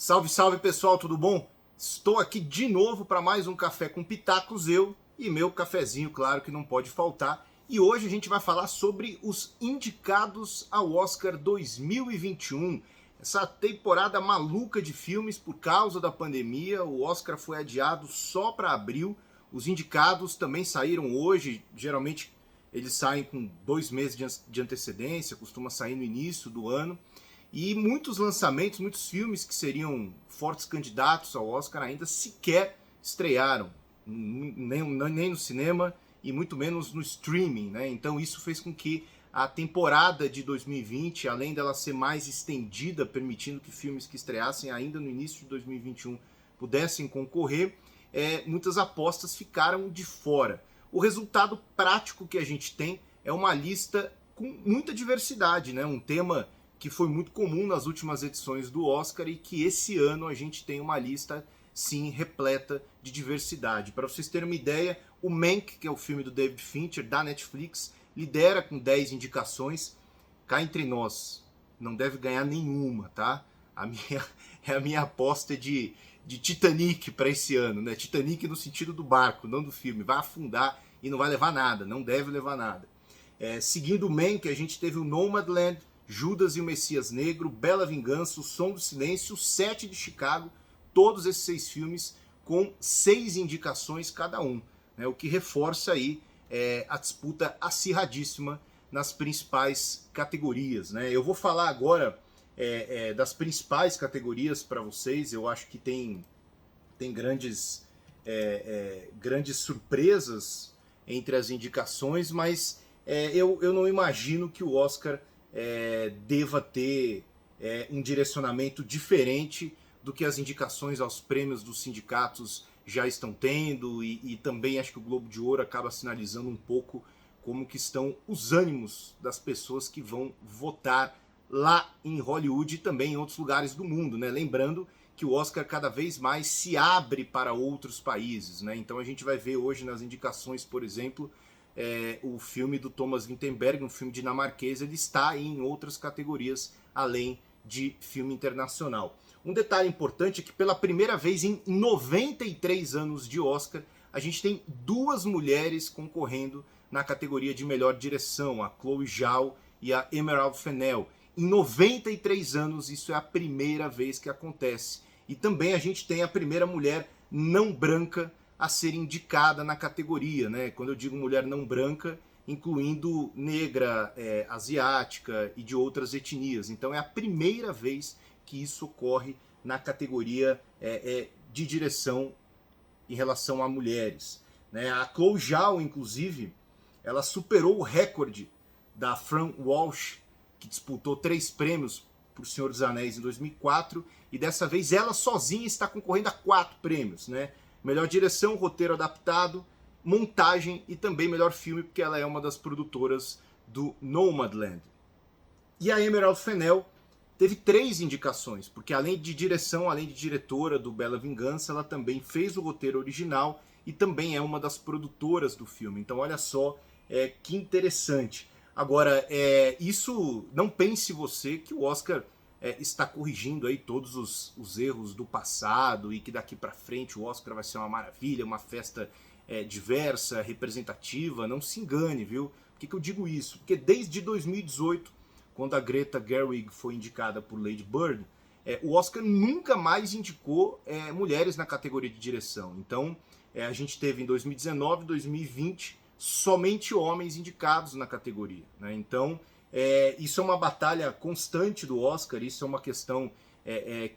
Salve, salve pessoal, tudo bom? Estou aqui de novo para mais um Café com Pitacos, eu e meu cafezinho, claro que não pode faltar. E hoje a gente vai falar sobre os indicados ao Oscar 2021. Essa temporada maluca de filmes por causa da pandemia, o Oscar foi adiado só para abril. Os indicados também saíram hoje, geralmente eles saem com 2 meses de antecedência, costuma sair no início do ano. E muitos lançamentos, muitos filmes que seriam fortes candidatos ao Oscar ainda sequer estrearam, nem no cinema e muito menos no streaming, né? Então isso fez com que a temporada de 2020, além dela ser mais estendida, permitindo que filmes que estreassem ainda no início de 2021 pudessem concorrer, muitas apostas ficaram de fora. O resultado prático que a gente tem é uma lista com muita diversidade, né? Um tema que foi muito comum nas últimas edições do Oscar e que esse ano a gente tem uma lista, sim, repleta de diversidade. Para vocês terem uma ideia, o Mank, que é o filme do David Fincher, da Netflix, lidera com 10 indicações. Cá entre nós, não deve ganhar nenhuma, tá? A minha aposta de Titanic para esse ano, né? Titanic no sentido do barco, não do filme. Vai afundar e não vai levar nada, não deve levar nada. Seguindo o Mank, a gente teve o Nomadland, Judas e o Messias Negro, Bela Vingança, O Som do Silêncio, Sete de Chicago, todos esses 6 filmes com 6 indicações cada um, né? O que reforça aí a disputa acirradíssima nas principais categorias, né? Eu vou falar agora das principais categorias para vocês. Eu acho que tem grandes surpresas entre as indicações, mas eu não imagino que o Oscar deva ter um direcionamento diferente do que as indicações aos prêmios dos sindicatos já estão tendo, e também acho que o Globo de Ouro acaba sinalizando um pouco como que estão os ânimos das pessoas que vão votar lá em Hollywood e também em outros lugares do mundo, né? Lembrando que o Oscar cada vez mais se abre para outros países, né? Então a gente vai ver hoje nas indicações, por exemplo, o filme do Thomas Vinterberg, um filme dinamarquês, ele está em outras categorias além de filme internacional. Um detalhe importante é que pela primeira vez em 93 anos de Oscar, a gente tem 2 mulheres concorrendo na categoria de melhor direção, a Chloe Zhao e a Emerald Fennell. Em 93 anos, isso é a primeira vez que acontece. E também a gente tem a primeira mulher não branca a ser indicada na categoria, né? Quando eu digo mulher não branca, incluindo negra, asiática e de outras etnias. Então é a primeira vez que isso ocorre na categoria de direção em relação a mulheres, né? A Chloe Zhao, inclusive, ela superou o recorde da Fran Walsh, que disputou 3 prêmios por Senhor dos Anéis em 2004, e dessa vez ela sozinha está concorrendo a 4 prêmios, né? Melhor direção, roteiro adaptado, montagem e também melhor filme, porque ela é uma das produtoras do Nomadland. E a Emerald Fennell teve 3 indicações, porque além de direção, além de diretora do Bela Vingança, ela também fez o roteiro original e também é uma das produtoras do filme. Então olha só que interessante. Agora, isso, não pense você que o Oscar está corrigindo aí todos os erros do passado e que daqui para frente o Oscar vai ser uma maravilha, uma festa diversa, representativa. Não se engane, viu? Por que eu digo isso? Porque desde 2018, quando a Greta Gerwig foi indicada por Lady Bird, o Oscar nunca mais indicou mulheres na categoria de direção. Então, a gente teve em 2019, 2020, somente homens indicados na categoria, né? Então, isso é uma batalha constante do Oscar, isso é uma questão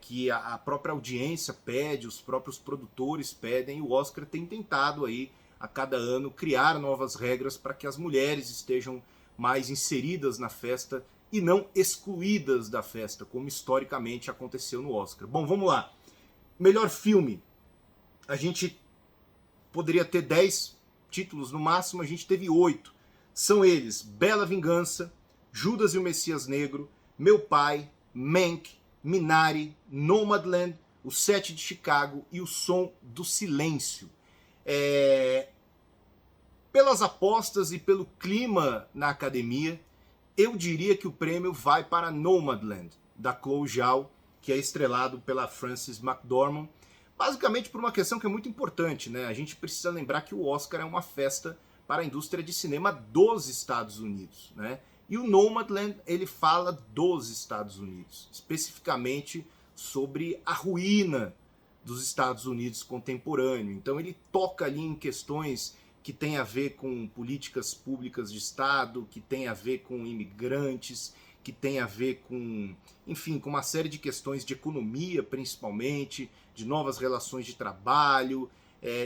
que a própria audiência pede, os próprios produtores pedem, e o Oscar tem tentado aí, a cada ano, criar novas regras para que as mulheres estejam mais inseridas na festa e não excluídas da festa, como historicamente aconteceu no Oscar. Bom, vamos lá. Melhor filme. A gente poderia ter 10 títulos no máximo, a gente teve 8. São eles: Bela Vingança, Judas e o Messias Negro, Meu Pai, Mank, Minari, Nomadland, O Sete de Chicago e O Som do Silêncio. Pelas apostas e pelo clima na academia, eu diria que o prêmio vai para Nomadland, da Chloe Zhao, que é estrelado pela Frances McDormand, basicamente por uma questão que é muito importante, né? A gente precisa lembrar que o Oscar é uma festa para a indústria de cinema dos Estados Unidos, né? E o Nomadland, ele fala dos Estados Unidos, especificamente sobre a ruína dos Estados Unidos contemporâneo. Então ele toca ali em questões que têm a ver com políticas públicas de Estado, que tem a ver com imigrantes, que tem a ver com, enfim, com uma série de questões de economia, principalmente, de novas relações de trabalho.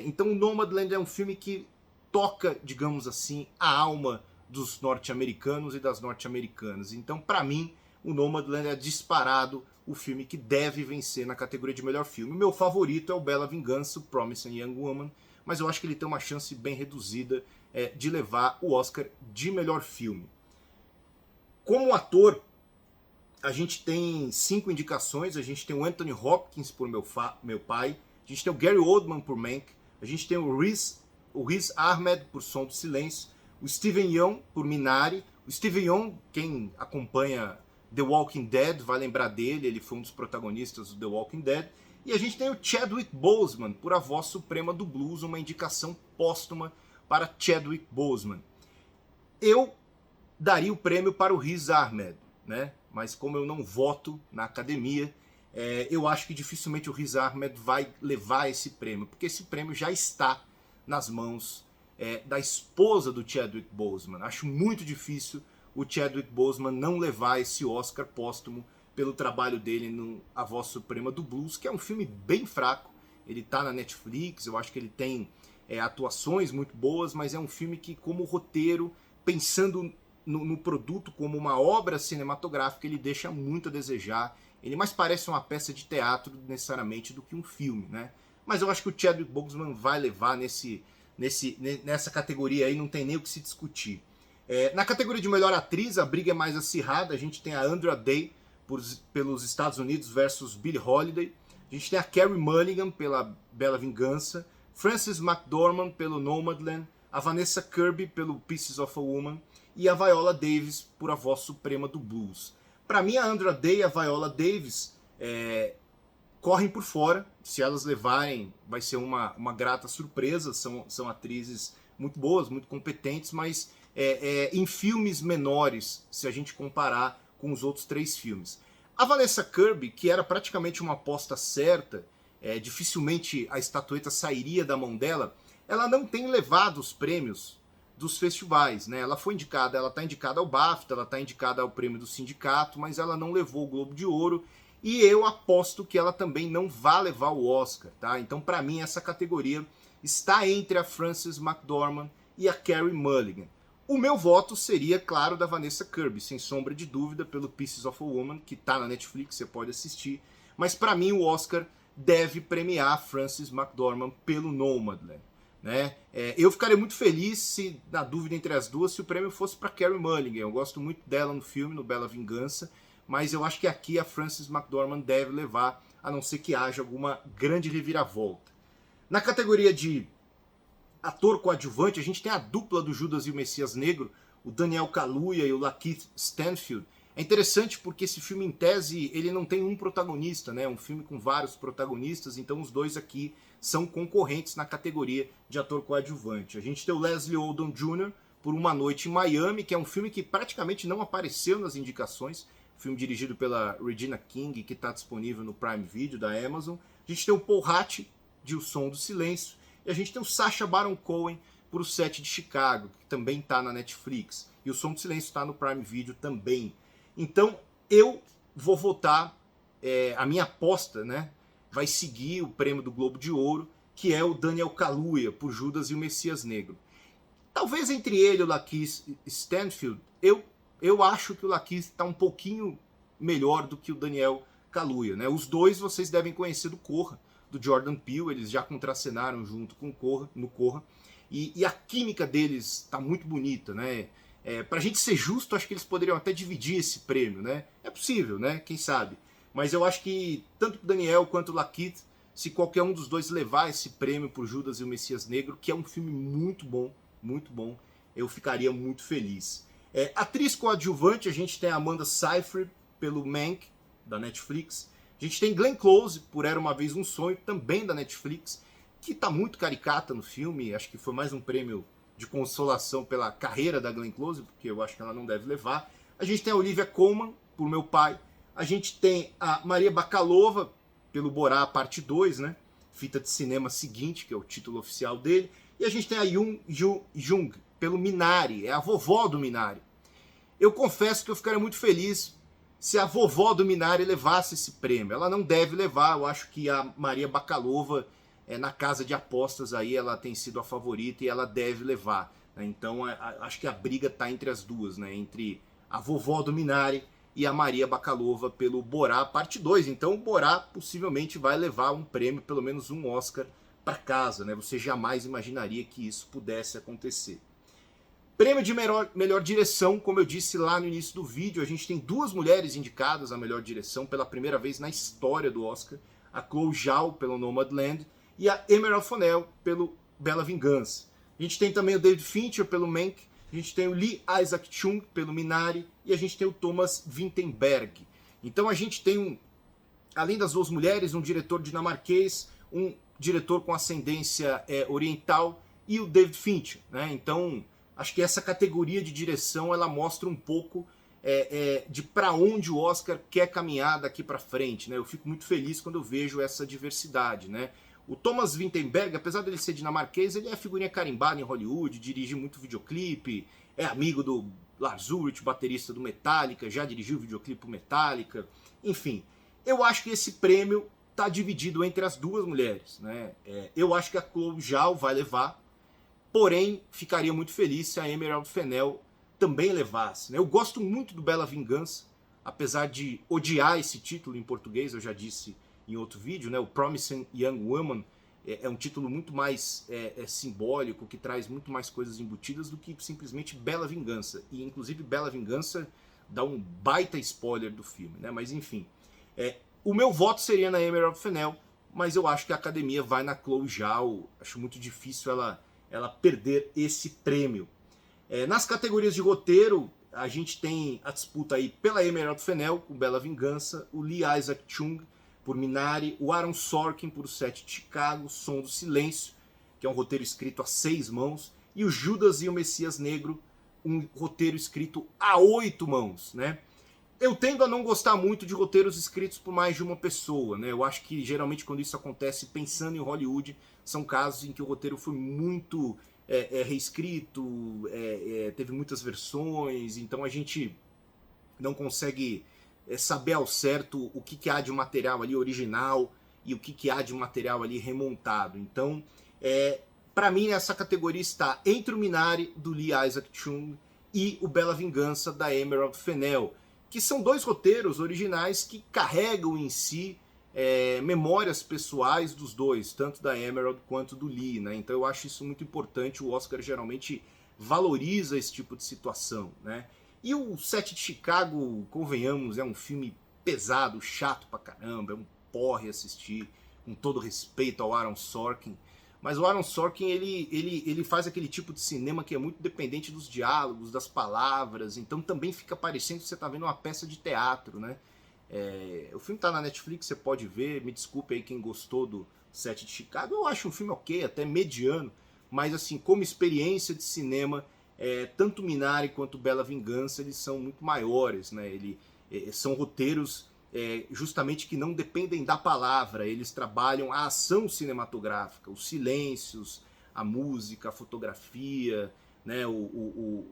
Então o Nomadland é um filme que toca, digamos assim, a alma dos norte-americanos e das norte-americanas. Então, para mim, o Nomadland é disparado o filme que deve vencer na categoria de melhor filme. O meu favorito é o Bela Vingança, o Promising Young Woman, mas eu acho que ele tem uma chance bem reduzida de levar o Oscar de melhor filme. Como ator, a gente tem 5 indicações. A gente tem o Anthony Hopkins por Meu Pai, a gente tem o Gary Oldman por Mank, a gente tem o Riz Ahmed por Som do Silêncio, o Steven Yeun por Minari. O Steven Yeun, quem acompanha The Walking Dead vai lembrar dele, ele foi um dos protagonistas do The Walking Dead. E a gente tem o Chadwick Boseman por A Voz Suprema do Blues, uma indicação póstuma para Chadwick Boseman. Eu daria o prêmio para o Riz Ahmed, né? Mas como eu não voto na academia, eu acho que dificilmente o Riz Ahmed vai levar esse prêmio, porque esse prêmio já está nas mãos da esposa do Chadwick Boseman. Acho muito difícil o Chadwick Boseman não levar esse Oscar póstumo pelo trabalho dele no A Voz Suprema do Blues, que é um filme bem fraco. Ele está na Netflix, eu acho que ele tem atuações muito boas, mas é um filme que, como roteiro, pensando no produto como uma obra cinematográfica, ele deixa muito a desejar. Ele mais parece uma peça de teatro, necessariamente, do que um filme, né? Mas eu acho que o Chadwick Boseman vai levar nessa categoria aí, não tem nem o que se discutir. Na categoria de melhor atriz, a briga é mais acirrada. A gente tem a Andra Day pelos Estados Unidos versus Billie Holiday. A gente tem a Carey Mulligan pela Bela Vingança, Frances McDormand pelo Nomadland, a Vanessa Kirby pelo Pieces of a Woman e a Viola Davis por A Voz Suprema do Blues. Para mim, a Andra Day e a Viola Davis correm por fora. Se elas levarem, vai ser uma grata surpresa. São atrizes muito boas, muito competentes, mas em filmes menores, se a gente comparar com os outros 3 filmes. A Vanessa Kirby, que era praticamente uma aposta certa, dificilmente a estatueta sairia da mão dela, ela não tem levado os prêmios dos festivais, né? Ela foi indicada, ela está indicada ao BAFTA, ela está indicada ao prêmio do sindicato, mas ela não levou o Globo de Ouro, e eu aposto que ela também não vai levar o Oscar, tá? Então, para mim, essa categoria está entre a Frances McDormand e a Carey Mulligan. O meu voto seria, claro, da Vanessa Kirby, sem sombra de dúvida, pelo Pieces of a Woman, que está na Netflix, você pode assistir. Mas para mim o Oscar deve premiar a Frances McDormand pelo Nomadland, né? Eu ficaria muito feliz, se na dúvida entre as duas, se o prêmio fosse para Carey Mulligan. Eu gosto muito dela no filme, no Bela Vingança, mas eu acho que aqui a Frances McDormand deve levar, a não ser que haja alguma grande reviravolta. Na categoria de ator coadjuvante, a gente tem a dupla do Judas e o Messias Negro, o Daniel Kaluuya e o Lakeith Stanfield. É interessante porque esse filme, em tese, ele não tem um protagonista, né? É um filme com vários protagonistas, então os dois aqui são concorrentes na categoria de ator coadjuvante. A gente tem o Leslie Odom Jr. por Uma Noite em Miami, que é um filme que praticamente não apareceu nas indicações, filme dirigido pela Regina King, que está disponível no Prime Video da Amazon. A gente tem o Paul Hatt de O Som do Silêncio, e a gente tem o Sacha Baron Cohen por O Sete de Chicago, que também está na Netflix. E O Som do Silêncio está no Prime Video também. Então, eu vou votar, a minha aposta, né, vai seguir o prêmio do Globo de Ouro, que é o Daniel Kaluuya, por Judas e o Messias Negro. Talvez entre ele e o Lakeith Stanfield, eu acho que o Lakeith está um pouquinho melhor do que o Daniel Kaluuya, né? Os dois vocês devem conhecer do Corra, do Jordan Peele, eles já contracenaram junto com no Corra, e a química deles está muito bonita, né? Pra gente ser justo, acho que eles poderiam até dividir esse prêmio, né? É possível, né? Quem sabe? Mas eu acho que tanto o Daniel quanto o Lakeith, se qualquer um dos dois levar esse prêmio por Judas e o Messias Negro, que é um filme muito bom, eu ficaria muito feliz. Atriz coadjuvante, a gente tem a Amanda Seyfried pelo Mank, da Netflix. A gente tem Glenn Close, por Era Uma Vez um Sonho, também da Netflix, que está muito caricata no filme. Acho que foi mais um prêmio de consolação pela carreira da Glenn Close, porque eu acho que ela não deve levar. A gente tem a Olivia Colman, por Meu Pai. A gente tem a Maria Bakalova, pelo Borá, parte 2, né? Fita de cinema seguinte, que é o título oficial dele. E a gente tem a Yoon Jung, pelo Minari, é a vovó do Minari. Eu confesso que eu ficaria muito feliz se a vovó do Minari levasse esse prêmio. Ela não deve levar, eu acho que a Maria Bakalova, na casa de apostas aí, ela tem sido a favorita e ela deve levar. Né? Então acho que a briga está entre as duas, né? Entre a vovó do Minari e a Maria Bakalova pelo Borá, parte 2. Então o Borá possivelmente vai levar um prêmio, pelo menos um Oscar, para casa. Né? Você jamais imaginaria que isso pudesse acontecer. Prêmio de melhor direção, como eu disse lá no início do vídeo, a gente tem duas mulheres indicadas à melhor direção pela primeira vez na história do Oscar. A Chloe Zhao pelo Nomadland e a Emerald Fennell pelo Bela Vingança. A gente tem também o David Fincher pelo Mank, a gente tem o Lee Isaac Chung pelo Minari e a gente tem o Thomas Vinterberg. Então a gente tem, além das duas mulheres, um diretor dinamarquês, um diretor com ascendência oriental e o David Fincher. Né? Então acho que essa categoria de direção ela mostra um pouco de para onde o Oscar quer caminhar daqui para frente. Né? Eu fico muito feliz quando eu vejo essa diversidade. Né? O Thomas Vinterberg, apesar dele ser dinamarquês, ele é figurinha carimbada em Hollywood, dirige muito videoclipe, é amigo do Lars Ulrich, baterista do Metallica, já dirigiu videoclipe pro Metallica. Enfim, eu acho que esse prêmio está dividido entre as duas mulheres. Né? Eu acho que a Chloe Zhao vai levar, porém ficaria muito feliz se a Emerald Fennell também levasse. Né? Eu gosto muito do Bela Vingança, apesar de odiar esse título em português, eu já disse em outro vídeo, né? O Promising Young Woman é um título muito mais simbólico, que traz muito mais coisas embutidas do que simplesmente Bela Vingança. E inclusive Bela Vingança dá um baita spoiler do filme, né? Mas enfim, o meu voto seria na Emerald Fennell, mas eu acho que a academia vai na Chloe Zhao. Acho muito difícil ela perder esse prêmio. Nas categorias de roteiro, a gente tem a disputa aí pela Emerald Fennell, com Bela Vingança, o Lee Isaac Chung por Minari, o Aaron Sorkin por O Sete de Chicago, Som do Silêncio, que é um roteiro escrito a 6 mãos, e o Judas e o Messias Negro, um roteiro escrito a 8 mãos. Né? Eu tendo a não gostar muito de roteiros escritos por mais de uma pessoa. Né? Eu acho que geralmente quando isso acontece, pensando em Hollywood, são casos em que o roteiro foi muito reescrito, teve muitas versões, então a gente não consegue saber ao certo o que há de material ali original e o que há de material ali remontado. Então, para mim, essa categoria está entre o Minari, do Lee Isaac Chung, e o Bela Vingança, da Emerald Fennell, que são dois roteiros originais que carregam em si memórias pessoais dos dois, tanto da Emerald quanto do Lee. Né? Então eu acho isso muito importante, o Oscar geralmente valoriza esse tipo de situação. Né? E o Sete de Chicago, convenhamos, é um filme pesado, chato pra caramba, é um porre assistir, com todo respeito ao Aaron Sorkin. Mas o Aaron Sorkin, ele faz aquele tipo de cinema que é muito dependente dos diálogos, das palavras, então também fica parecendo que você tá vendo uma peça de teatro, né? O filme tá na Netflix, você pode ver, me desculpe aí quem gostou do Sete de Chicago, eu acho um filme ok, até mediano, mas assim, como experiência de cinema, tanto Minari quanto Bela Vingança, eles são muito maiores, né? São roteiros justamente que não dependem da palavra, eles trabalham a ação cinematográfica, os silêncios, a música, a fotografia, né?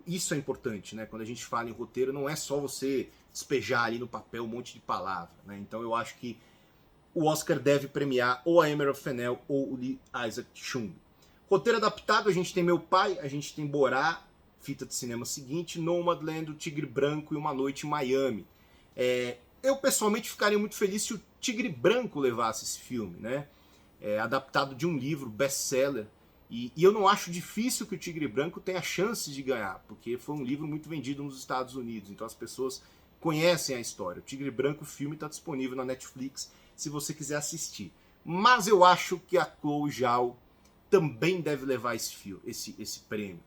Isso é importante, né? Quando a gente fala em roteiro, não é só você despejar ali no papel um monte de palavra, né? Então eu acho que o Oscar deve premiar ou a Emerald Fennell ou o Lee Isaac Chung. Roteiro adaptado, a gente tem Meu Pai, a gente tem Borá, fita de cinema seguinte, Nomadland, O Tigre Branco e Uma Noite em Miami. Eu pessoalmente ficaria muito feliz se o Tigre Branco levasse esse filme, né? Adaptado de um livro, best-seller, e eu não acho difícil que o Tigre Branco tenha chance de ganhar, porque foi um livro muito vendido nos Estados Unidos, então as pessoas conhecem a história. O Tigre Branco, o filme, está disponível na Netflix, se você quiser assistir. Mas eu acho que a Chloe Zhao também deve levar esse prêmio.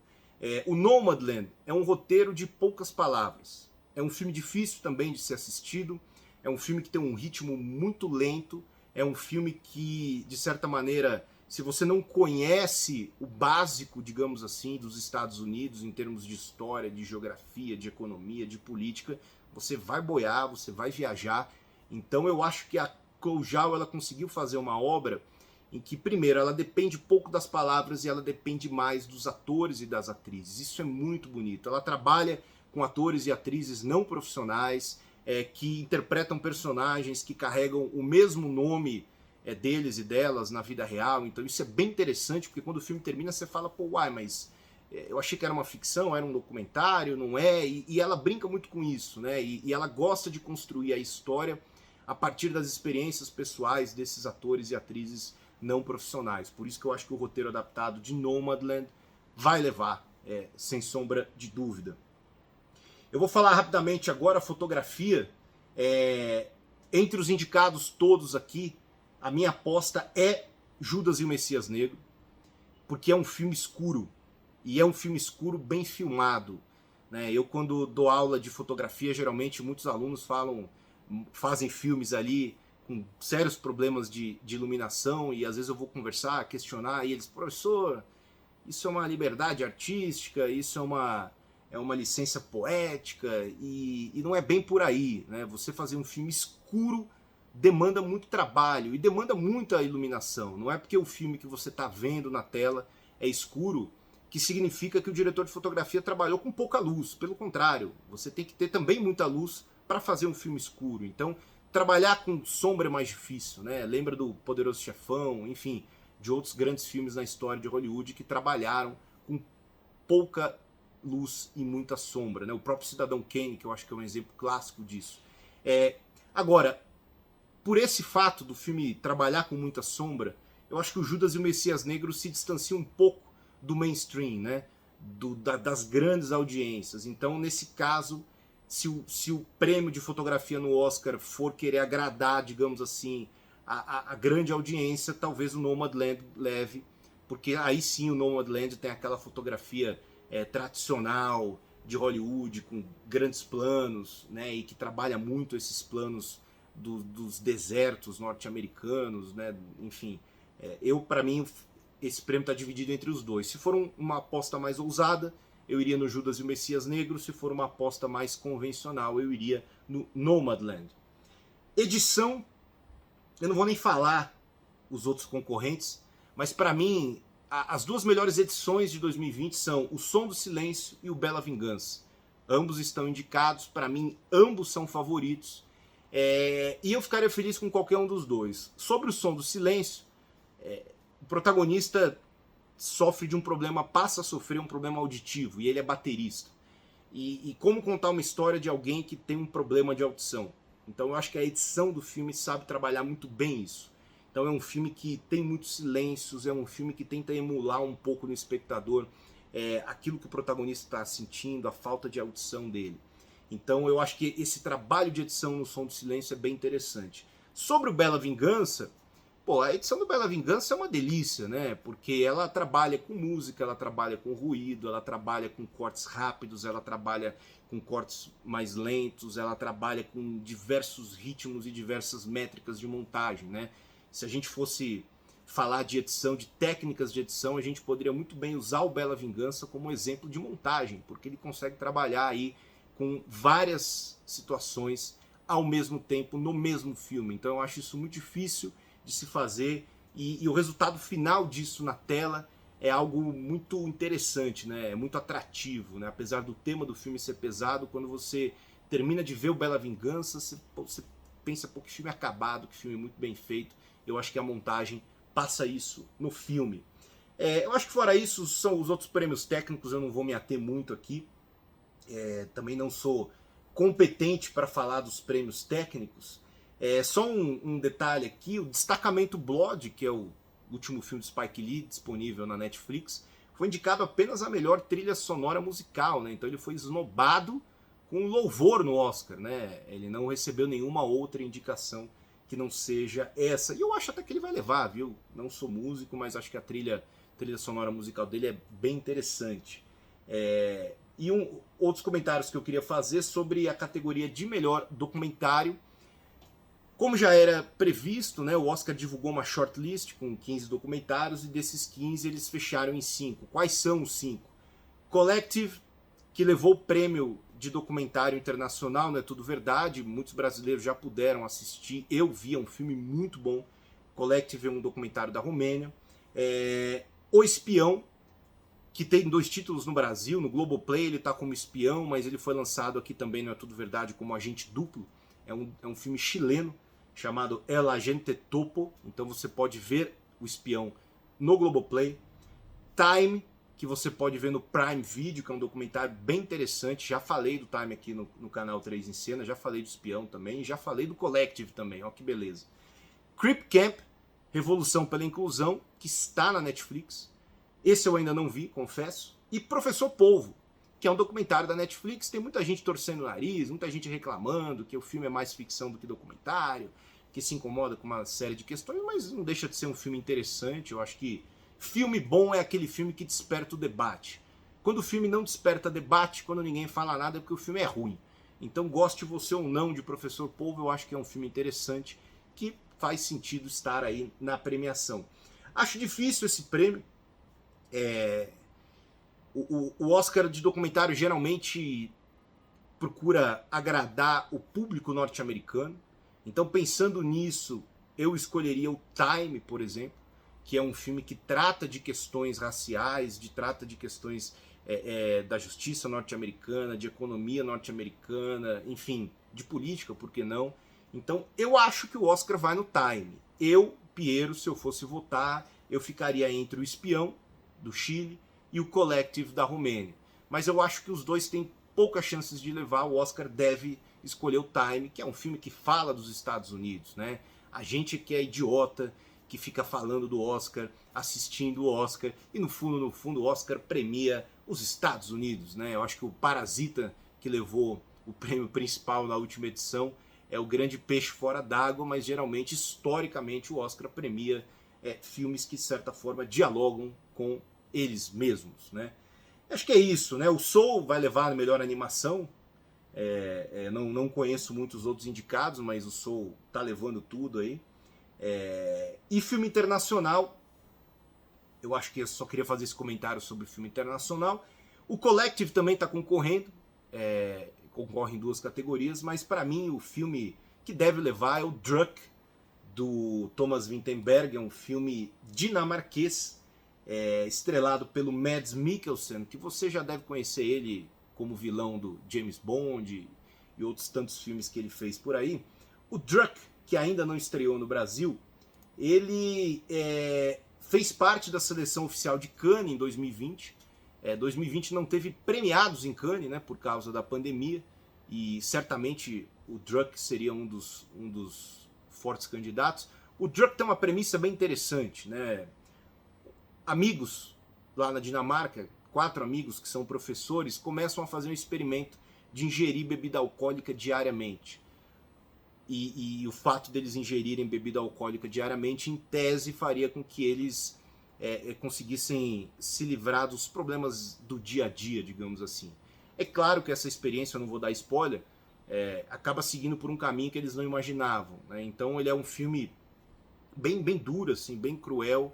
O Nomadland é um roteiro de poucas palavras. É um filme difícil também de ser assistido. é um filme que tem um ritmo muito lento, é um filme que, de certa maneira, se você não conhece o básico, digamos assim, dos Estados Unidos, em termos de história, de geografia, de economia, de política, você vai boiar, você vai viajar. Então eu acho que a Chloe Zhao, ela conseguiu fazer uma obra em que, primeiro, ela depende pouco das palavras e ela depende mais dos atores e das atrizes. Isso é muito bonito. Ela trabalha com atores e atrizes não profissionais, que interpretam personagens que carregam o mesmo nome deles e delas na vida real. Então isso é bem interessante, porque quando o filme termina você fala, pô, uai, mas eu achei que era uma ficção, era um documentário, não é? E ela brinca muito com isso, né? E ela gosta de construir a história a partir das experiências pessoais desses atores e atrizes não profissionais. Por isso que eu acho que o roteiro adaptado de Nomadland vai levar, sem sombra de dúvida. Eu vou falar rapidamente agora a fotografia. Entre os indicados todos aqui, a minha aposta é Judas e o Messias Negro, porque é um filme escuro, e é um filme escuro bem filmado, né? Eu, quando dou aula de fotografia, geralmente muitos alunos fazem filmes ali com sérios problemas de iluminação, e às vezes eu vou conversar, questionar, e eles, professor, isso é uma liberdade artística, isso é uma licença poética, e não é bem por aí, né? Você fazer um filme escuro demanda muito trabalho e demanda muita iluminação. Não é porque o filme que você está vendo na tela é escuro que significa que o diretor de fotografia trabalhou com pouca luz. Pelo contrário, você tem que ter também muita luz para fazer um filme escuro. Então, trabalhar com sombra é mais difícil, né? Lembra do Poderoso Chefão, enfim, de outros grandes filmes na história de Hollywood que trabalharam com pouca luz e muita sombra, né? O próprio Cidadão Kane, que eu acho que é um exemplo clássico disso. Agora, por esse fato do filme trabalhar com muita sombra, eu acho que o Judas e o Messias Negro se distancia um pouco do mainstream, né? Das grandes audiências. Então, nesse caso, se o prêmio de fotografia no Oscar for querer agradar, digamos assim, a grande audiência, talvez o Nomadland leve, porque aí sim o Nomadland tem aquela fotografia tradicional de Hollywood, com grandes planos, né? E que trabalha muito esses planos dos desertos norte-americanos, né? Enfim, para mim, esse prêmio está dividido entre os dois. Se for uma aposta mais ousada, eu iria no Judas e o Messias Negro. Se for uma aposta mais convencional, eu iria no Nomadland. Edição, eu não vou nem falar os outros concorrentes, mas para mim, as duas melhores edições de 2020 são O Som do Silêncio e o Bela Vingança. Ambos estão indicados, para mim, ambos são favoritos. E eu ficaria feliz com qualquer um dos dois. Sobre O Som do Silêncio, o protagonista sofre de um problema, passa a sofrer um problema auditivo, e ele é baterista. E como contar uma história de alguém que tem um problema de audição? Então eu acho que a edição do filme sabe trabalhar muito bem isso. Então é um filme que tem muitos silêncios, é um filme que tenta emular um pouco no espectador aquilo que o protagonista está sentindo, a falta de audição dele. Então eu acho que esse trabalho de edição no Som do Silêncio é bem interessante. Sobre o Bela Vingança, pô, a edição do Bela Vingança é uma delícia, né? Porque ela trabalha com música, ela trabalha com ruído, ela trabalha com cortes rápidos, ela trabalha com cortes mais lentos, ela trabalha com diversos ritmos e diversas métricas de montagem, né? Se a gente fosse falar de edição, de técnicas de edição, a gente poderia muito bem usar o Bela Vingança como exemplo de montagem, porque ele consegue trabalhar aí com várias situações ao mesmo tempo no mesmo filme. Então eu acho isso muito difícil de se fazer, e o resultado final disso na tela é algo muito interessante, né? É muito atrativo, né? Apesar do tema do filme ser pesado, quando você termina de ver o Bela Vingança, você pensa, pô, que filme acabado, que filme muito bem feito. Eu acho que a montagem passa isso no filme. Eu acho que fora isso, são os outros prêmios técnicos, eu não vou me ater muito aqui. Também não sou competente para falar dos prêmios técnicos. Só um detalhe aqui, o Destacamento Blood, que é o último filme de Spike Lee disponível na Netflix, foi indicado apenas a melhor trilha sonora musical, né? Então ele foi esnobado com louvor no Oscar, né? Ele não recebeu nenhuma outra indicação que não seja essa. E eu acho até que ele vai levar, viu? Não sou músico, mas acho que a trilha sonora musical dele é bem interessante. Outros comentários que eu queria fazer sobre a categoria de melhor documentário. Como já era previsto, né, o Oscar divulgou uma shortlist com 15 documentários e desses 15 eles fecharam em 5. Quais são os 5? Collective, que levou o prêmio de documentário internacional, não é tudo verdade, muitos brasileiros já puderam assistir, eu vi, é um filme muito bom. Collective é um documentário da Romênia. O Espião, que tem 2 títulos no Brasil, no Globoplay ele está como espião, mas ele foi lançado aqui também, não é tudo verdade, como agente duplo. É um filme chileno, chamado El Agente Topo, então você pode ver o espião no Globoplay. Time, que você pode ver no Prime Video, que é um documentário bem interessante, já falei do Time aqui no canal 3 em Cena, já falei do Espião também, já falei do Collective também, ó que beleza. Crip Camp, Revolução pela Inclusão, que está na Netflix, esse eu ainda não vi, confesso, e Professor Polvo, que é um documentário da Netflix, tem muita gente torcendo o nariz, muita gente reclamando que o filme é mais ficção do que documentário, que se incomoda com uma série de questões, mas não deixa de ser um filme interessante. Eu acho que filme bom é aquele filme que desperta o debate. Quando o filme não desperta debate, quando ninguém fala nada, é porque o filme é ruim. Então, goste você ou não de Professor Polvo, eu acho que é um filme interessante, que faz sentido estar aí na premiação. Acho difícil esse prêmio. O Oscar de documentário geralmente procura agradar o público norte-americano. Então, pensando nisso, eu escolheria o Time, por exemplo, que é um filme que trata de questões raciais, trata de questões da justiça norte-americana, de economia norte-americana, enfim, de política, por que não? Então, eu acho que o Oscar vai no Time. Eu, Piero, se eu fosse votar, eu ficaria entre o Espião, do Chile, e o Collective, da Romênia. Mas eu acho que os dois têm poucas chances de levar. O Oscar deve escolher o Time, que é um filme que fala dos Estados Unidos, né? A gente que é idiota, que fica falando do Oscar, assistindo o Oscar, e no fundo, o Oscar premia os Estados Unidos, né? Eu acho que o Parasita, que levou o prêmio principal na última edição, é o grande peixe fora d'água, mas geralmente, historicamente, o Oscar premia filmes que, de certa forma, dialogam com eles mesmos, né? Acho que é isso, né? O Soul vai levar a melhor animação. Não conheço muitos outros indicados, mas o Soul tá levando tudo aí. E filme internacional, eu acho que eu só queria fazer esse comentário sobre o filme internacional. O Collective também está concorrendo, concorre em 2 categorias, mas para mim o filme que deve levar é o Druck, do Thomas Vinterberg. É um filme dinamarquês, estrelado pelo Mads Mikkelsen, que você já deve conhecer ele como vilão do James Bond e outros tantos filmes que ele fez por aí. O Druck, que ainda não estreou no Brasil, ele fez parte da seleção oficial de Cannes em 2020. 2020 não teve premiados em Cannes, né, por causa da pandemia, e certamente o Druck seria um dos fortes candidatos. O Druck tem uma premissa bem interessante, né? Amigos lá na Dinamarca, 4 amigos que são professores, começam a fazer um experimento de ingerir bebida alcoólica diariamente. E o fato deles ingerirem bebida alcoólica diariamente, em tese, faria com que eles conseguissem se livrar dos problemas do dia a dia, digamos assim. É claro que essa experiência, eu não vou dar spoiler, acaba seguindo por um caminho que eles não imaginavam, né? Então ele é um filme bem duro, assim, bem cruel,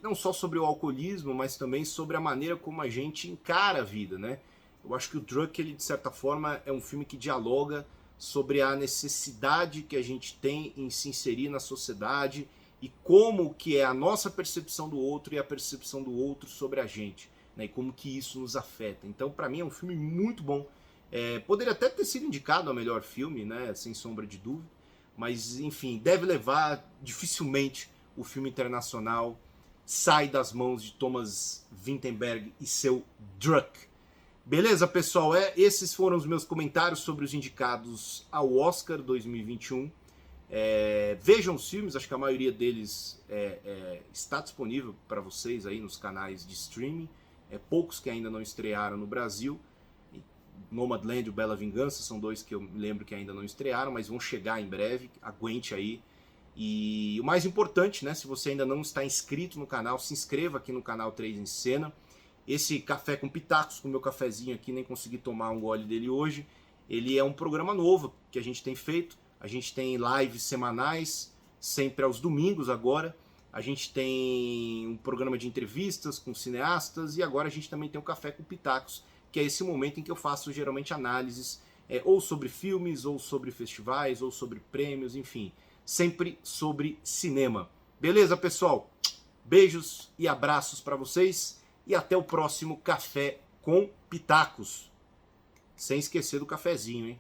não só sobre o alcoolismo, mas também sobre a maneira como a gente encara a vida, né? Eu acho que o Druck, ele, de certa forma, é um filme que dialoga sobre a necessidade que a gente tem em se inserir na sociedade e como que é a nossa percepção do outro e a percepção do outro sobre a gente, né? E como que isso nos afeta. Então, para mim, é um filme muito bom. Poderia até ter sido indicado a melhor filme, né? Sem sombra de dúvida. Mas, enfim, deve levar. Dificilmente o filme internacional sai das mãos de Thomas Vinterberg e seu Druck. Beleza, pessoal? Esses foram os meus comentários sobre os indicados ao Oscar 2021. Vejam os filmes, acho que a maioria deles está disponível para vocês aí nos canais de streaming. Poucos que ainda não estrearam no Brasil. Nomadland e o Bela Vingança são 2 que eu me lembro que ainda não estrearam, mas vão chegar em breve, aguente aí. E o mais importante, né, se você ainda não está inscrito no canal, se inscreva aqui no canal 3 em Cena. Esse Café com Pitacos, com o meu cafezinho aqui, nem consegui tomar um gole dele hoje, ele é um programa novo que a gente tem feito, A gente tem lives semanais, sempre aos domingos agora. A gente tem um programa de entrevistas com cineastas e agora a gente também tem o Café com Pitacos, que é esse momento em que eu faço geralmente análises ou sobre filmes, ou sobre festivais, ou sobre prêmios, enfim, sempre sobre cinema. Beleza, pessoal? Beijos e abraços para vocês e até o próximo Café com Pitacos. Sem esquecer do cafezinho, hein?